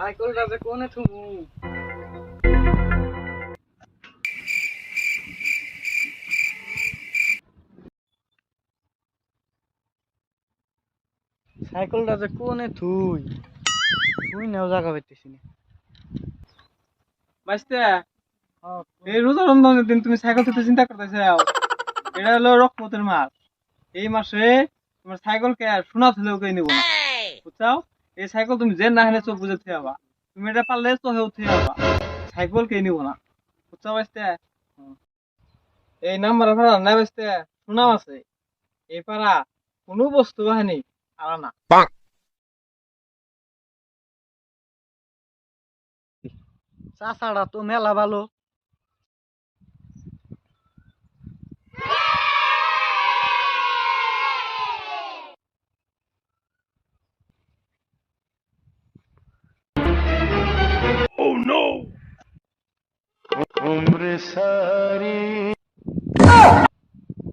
সাইকেলটা যে কোনে থুমু। সাইকেলটা যে কোনে থুই থুই নাও জায়গা পাইতেছি না। বাইস্তে এই রোজা রমজানের দিন তুমি সাইকেল থেকে চিন্তা করতেছ, এটা হলো রহমতের মাস। এই মাসে তোমার সাইকেল কে আর সোনা হলেও কে নিব না, বুঝছাও? এই সাইকেল তুমি যে না হেলে চোখ বুঝে থুয়ে হবা, তুমি এটা পারলে চোখেও থুয়ে হবা, সাইকেল কে নিব না, বুঝছাও বাইস্তে? এই নাম্বার ভাড়া নাই বাইস্তে, সুনাম আছে এই পাড়া, কোনো বস্তু বাহিনী আর না। চাচাড়া তো মেলা ভালো।